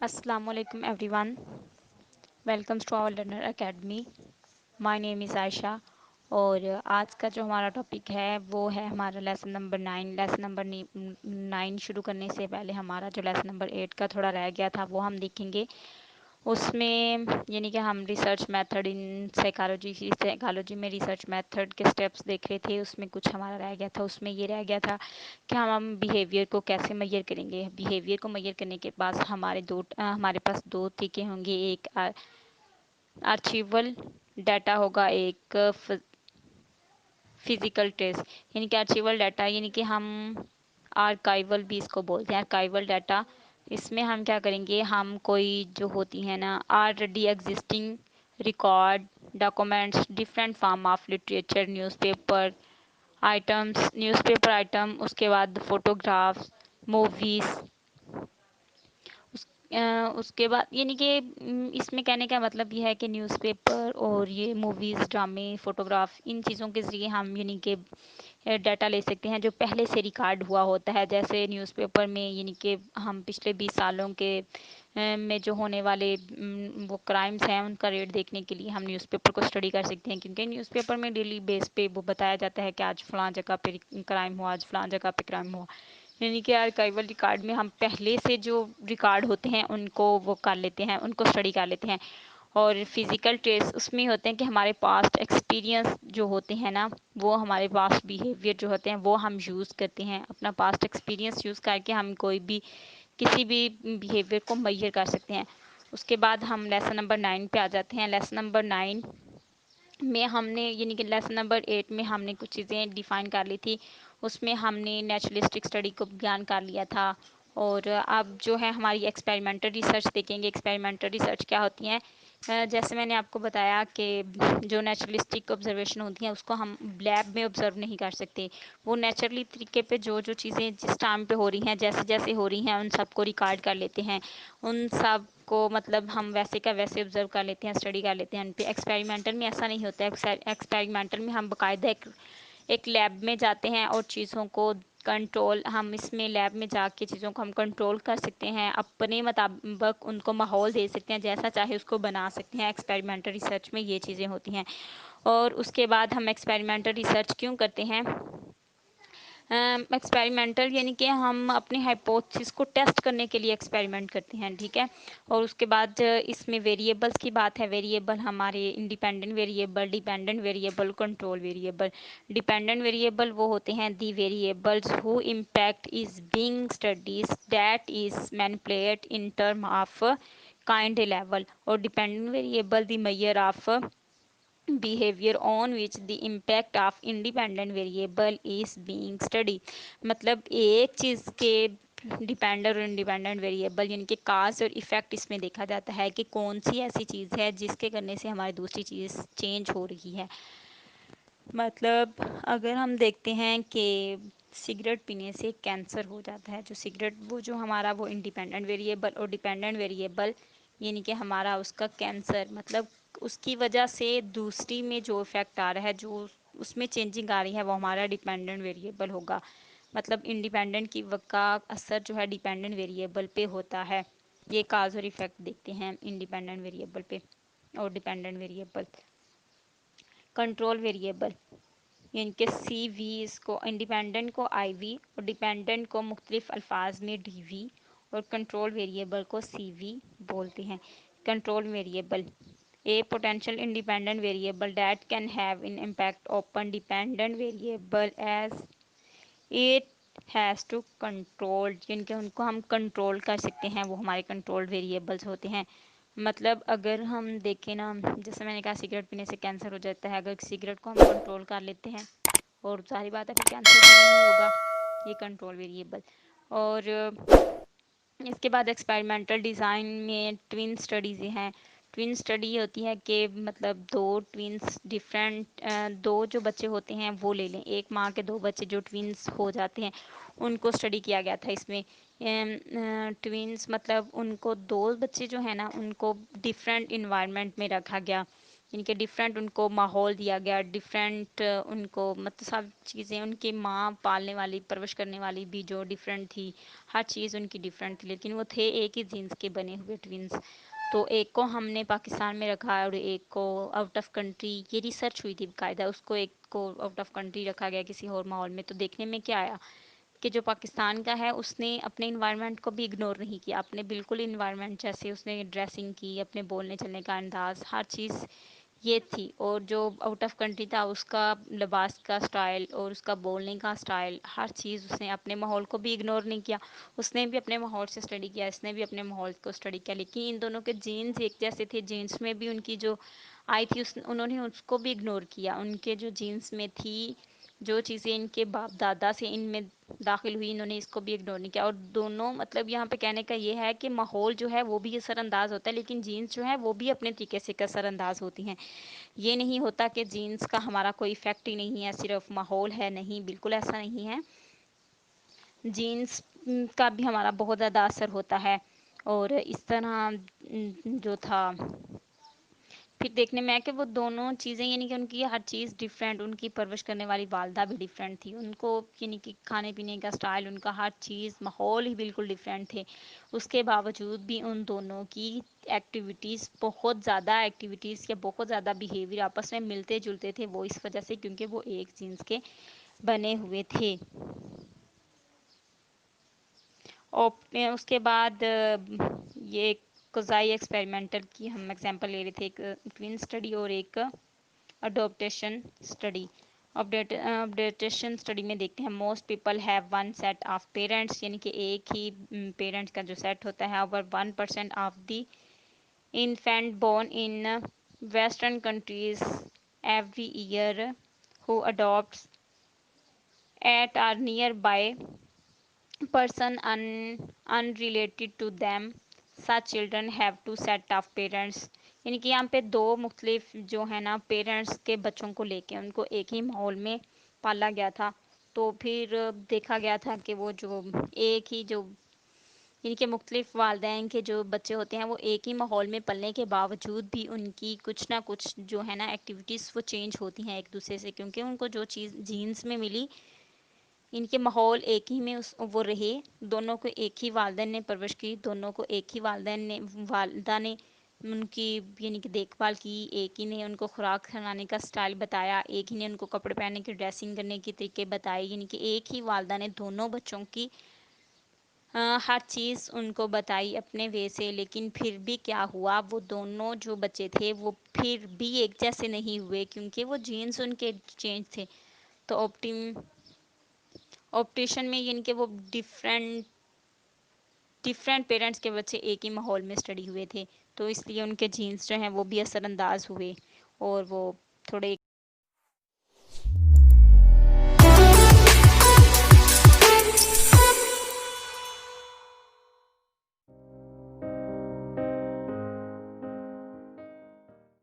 Assalamu alaikum everyone. Welcome to our Learner Academy. My name is Aisha. और आज का जो हमारा टॉपिक है वो है हमारा लेसन नंबर 9। लेसन नंबर 9 शुरू करने से पहले हमारा जो लेसन नंबर 8 का थोड़ा रह गया था वो हम देखेंगे। उसमें यानी कि हम रिसर्च मेथड इन साइकोलॉजी में रिसर्च मेथड के स्टेप्स देख रहे थे। उसमें कुछ हमारा रह गया था, उसमें ये रह गया था कि हम बिहेवियर को कैसे मेजर करेंगे। बिहेवियर को मेजर करने के बाद हमारे पास दो तरीके होंगे। एक आर्चिवल डाटा होगा, एक फिजिकल ट्रेस। यानी कि आर्चिवल डाटा यानी कि हम आर्काइवल भी इसको बोलते हैं, आर्काइवल डाटा। इसमें हम क्या करेंगे, हम कोई जो होती है ना already existing record documents, different form of literature, newspaper item, उसके बाद फोटोग्राफ्स, मूवीज़, उसके बाद यानी कि इसमें कहने का मतलब ये है कि न्यूज़पेपर और ये मूवीज़, ड्रामे, फ़ोटोग्राफ, इन चीज़ों के ज़रिए हम यानी कि डाटा ले सकते हैं जो पहले से रिकॉर्ड हुआ होता है। जैसे न्यूज़पेपर में यानी कि हम पिछले 20 सालों के में जो होने वाले वो क्राइम्स हैं उनका रेट देखने के लिए हम न्यूज़पेपर को स्टडी कर सकते हैं, क्योंकि न्यूज़पेपर में डेली बेस पे वो बताया जाता है कि आज फलां जगह पे क्राइम हुआ, आज फलां जगह पे क्राइम हुआ। यानी कि आर्काइवल रिकॉर्ड में हम पहले से जो रिकॉर्ड होते हैं उनको वो कर लेते हैं, उनको स्टडी कर लेते हैं। और फिज़िकल ट्रेस उसमें होते हैं कि हमारे पास्ट एक्सपीरियंस जो होते हैं ना, वो हमारे पास्ट बिहेवियर जो होते हैं वो हम यूज़ करते हैं। अपना पास्ट एक्सपीरियंस यूज़ करके हम कोई भी किसी भी बिहेवियर को मेजर कर सकते हैं। उसके बाद हम लेसन नंबर 9 पे आ जाते हैं। लेसन नंबर 9 में हमने यानी कि लेसन नंबर 8 में हमने कुछ चीज़ें डिफ़ाइन कर ली थी। उसमें हमने नेचुरलिस्टिक स्टडी को ज्ञान कर लिया था। और अब जो है हमारी एक्सपेरिमेंटल रिसर्च देखेंगे। एक्सपेरिमेंटल रिसर्च क्या होती हैं, जैसे मैंने आपको बताया कि जो नेचुरलिस्टिक ऑब्जर्वेशन होती हैं उसको हम लैब में ऑब्जर्व नहीं कर सकते। वो नेचुरली तरीके पे जो जो चीज़ें जिस टाइम पे हो रही हैं, जैसे जैसे हो रही हैं, उन सबको रिकॉर्ड कर लेते हैं। उन सब को मतलब हम वैसे का वैसे ऑब्जर्व कर लेते हैं, स्टडी कर लेते हैं उन पे। एक्सपेरिमेंटल में ऐसा नहीं होता है। एक्सपेरिमेंटल में हम बाकायदा एक लैब में जाते हैं और चीज़ों को कंट्रोल, हम इसमें लैब में जाके चीज़ों को हम कंट्रोल कर सकते हैं, अपने मुताबिक उनको माहौल दे सकते हैं, जैसा चाहे उसको बना सकते हैं। एक्सपेरिमेंटल रिसर्च में ये चीज़ें होती हैं। और उसके बाद हम एक्सपेरिमेंटल रिसर्च क्यों करते हैं, एक्सपेरिमेंटल यानी कि हम अपनी हाइपोथेसिस को टेस्ट करने के लिए एक्सपेरिमेंट करते हैं, ठीक है। और उसके बाद इसमें वेरिएबल्स की बात है। वेरिएबल हमारे independent variable, dependent variable, control variable. Dependent variable वो होते हैं the variables who impact is being studies that is manipulate in term of kind level. और dependent variable the measure of behavior on which the impact of independent variable is being studied। मतलब एक चीज़ के dependent और independent variable यानी कि काज और effect इसमें देखा जाता है कि कौन सी ऐसी चीज़ है जिसके करने से हमारी दूसरी चीज़ चेंज हो रही है। मतलब अगर हम देखते हैं कि सिगरेट पीने से कैंसर हो जाता है, जो सिगरेट वो जो हमारा वो इंडिपेंडेंट वेरिएबल और डिपेंडेंट वेरिएबल यानी कि हमारा उसका कैंसर, मतलब उसकी वजह से दूसरी में जो इफ़ेक्ट आ रहा है, जो उसमें चेंजिंग आ रही है, वो हमारा डिपेंडेंट वेरिएबल होगा। मतलब इंडिपेंडेंट की का असर जो है डिपेंडेंट वेरिएबल पे होता है। ये काज और इफ़ेक्ट देखते हैं इंडिपेंडेंट वेरिएबल पे और डिपेंडेंट वेरिएबल। कंट्रोल वेरिएबल यानी कि सी वी, इसको इंडिपेंडेंट को आई वी और डिपेंडेंट को मुख्तलिफ अल्फाज में डी वी और कंट्रोल वेरिएबल को सी वी बोलते हैं। Control variable a potential independent variable that can have in impact upon dependent variable as it has to control, जिनके उनको हम कंट्रोल कर सकते हैं, वो हमारे कंट्रोल वेरिएबल्स होते हैं। मतलब अगर हम देखें ना, जैसे मैंने कहा सिगरेट पीने से कैंसर हो जाता है, अगर सिगरेट को हम कंट्रोल कर लेते हैं और सारी बात है फिर कैंसर भी नहीं होगा। ये कंट्रोल वेरिएबल। और इसके बाद एक्सपेरिमेंटल डिज़ाइन में ट्विन स्टडीज़ हैं। ट्विन स्टडी होती है कि मतलब दो ट्विंस डिफरेंट, दो जो बच्चे होते हैं वो ले लें, एक माँ के दो बच्चे जो ट्विंस हो जाते हैं उनको स्टडी किया गया था इसमें। ट्विंस मतलब उनको दो बच्चे जो है ना उनको डिफरेंट इन्वायरमेंट में रखा गया। ان کے ڈفرینٹ ان کو ماحول دیا گیا، ڈفرینٹ ان کو مطلب سب چیزیں، ان کی ماں پالنے والی پرورش کرنے والی بھی جو ڈفرینٹ تھی، ہر چیز ان کی ڈفرینٹ تھی، لیکن وہ تھے ایک ہی جینس کے بنے ہوئے ٹوینس. تو ایک کو ہم نے پاکستان میں رکھا اور ایک کو آؤٹ آف کنٹری، یہ ریسرچ ہوئی تھی باقاعدہ، اس کو ایک کو آؤٹ آف کنٹری رکھا گیا کسی اور ماحول میں. تو دیکھنے میں کیا آیا کہ جو پاکستان کا ہے اس نے اپنے انوائرمنٹ کو بھی اگنور نہیں کیا، اپنے بالکل انوائرمنٹ جیسے اس نے ڈریسنگ کی، اپنے بولنے چلنے کا انداز، ہر چیز یہ تھی. اور جو آؤٹ آف کنٹری تھا اس کا لباس کا سٹائل اور اس کا بولنے کا سٹائل، ہر چیز اس نے اپنے ماحول کو بھی اگنور نہیں کیا، اس نے بھی اپنے ماحول سے اسٹڈی کیا، اس نے بھی اپنے ماحول کو اسٹڈی کیا. لیکن ان دونوں کے جینز ایک جیسے تھے، جینس میں بھی ان کی جو آئی تھی انہوں نے اس کو بھی اگنور کیا. ان کے جو جینس میں تھی، جو چیزیں ان کے باپ دادا سے ان میں داخل ہوئی، انہوں نے اس کو بھی اگنور نہیں کیا. اور دونوں مطلب یہاں پہ کہنے کا یہ ہے کہ ماحول جو ہے وہ بھی اثر انداز ہوتا ہے، لیکن جینس جو ہے وہ بھی اپنے طریقے سے اثر انداز ہوتی ہیں. یہ نہیں ہوتا کہ جینس کا ہمارا کوئی افیکٹ ہی نہیں ہے، صرف ماحول ہے، نہیں، بالکل ایسا نہیں ہے. جینس کا بھی ہمارا بہت زیادہ اثر ہوتا ہے. اور اس طرح جو تھا پھر دیکھنے میں آیا کہ وہ دونوں چیزیں یعنی کہ ان کی ہر چیز ڈفرینٹ، ان کی پرورش کرنے والی والدہ بھی ڈفرینٹ تھی، ان کو یعنی کہ کھانے پینے کا سٹائل، ان کا ہر چیز ماحول ہی بالکل ڈفرینٹ تھے. اس کے باوجود بھی ان دونوں کی ایکٹیویٹیز بہت زیادہ ایکٹیویٹیز یا بہت زیادہ بیہیویئر آپس میں ملتے جلتے تھے. وہ اس وجہ سے کیونکہ وہ ایک جینس کے بنے ہوئے تھے. اس کے بعد یہ قضائی ایکسپیریمنٹل کی ہم ایگزامپل لے رہے تھے، ایک ٹوین اسٹڈی اور ایک اڈوپٹیشن اسٹڈی. اپڈیٹیشن اسٹڈی میں دیکھتے ہیں most people have one set of parents, یعنی کہ ایک ہی پیرنٹس کا جو سیٹ ہوتا ہے. Over 1% of the infant born in western countries every year who adopts at or nearby person unrelated to them, such children have two set of parents. یعنی کہ یہاں پہ دو مختلف جو ہے نا پیرنٹس کے بچوں کو لے کے ان کو ایک ہی ماحول میں پالا گیا تھا. تو پھر دیکھا گیا تھا کہ وہ جو ایک ہی جو یعنی کہ مختلف والدین کے جو بچے ہوتے ہیں وہ ایک ہی ماحول میں پلنے کے باوجود بھی ان کی کچھ نہ کچھ جو ہے نا ایکٹیویٹیز وہ چینج ہوتی ہیں ایک دوسرے سے، کیونکہ ان کو جو چیز جینس میں ملی، ان کے ماحول ایک ہی میں وہ رہے. دونوں کو ایک ہی والدین نے پرورش کی، دونوں کو ایک ہی والدہ نے ان کی یعنی کہ دیکھ بھال کی، ایک ہی نے ان کو خوراک کھلانے کا سٹائل بتایا، ایک ہی نے ان کو کپڑے پہننے کی ڈریسنگ کرنے کے طریقے بتائے. یعنی کہ ایک ہی والدہ نے دونوں بچوں کی ہر چیز ان کو بتائی اپنے وے سے. لیکن پھر بھی کیا ہوا، وہ دونوں جو بچے تھے وہ پھر بھی ایک جیسے نہیں ہوئے، کیونکہ وہ جینس ان کے چینج تھے. تو آپٹیشن میں یعنی کہ وہ ڈفرینٹ پیرنٹس کے بچے ایک ہی ماحول میں اسٹڈی ہوئے تھے، تو اس لیے ان کے جینس جو ہیں وہ بھی اثر انداز ہوئے اور وہ تھوڑے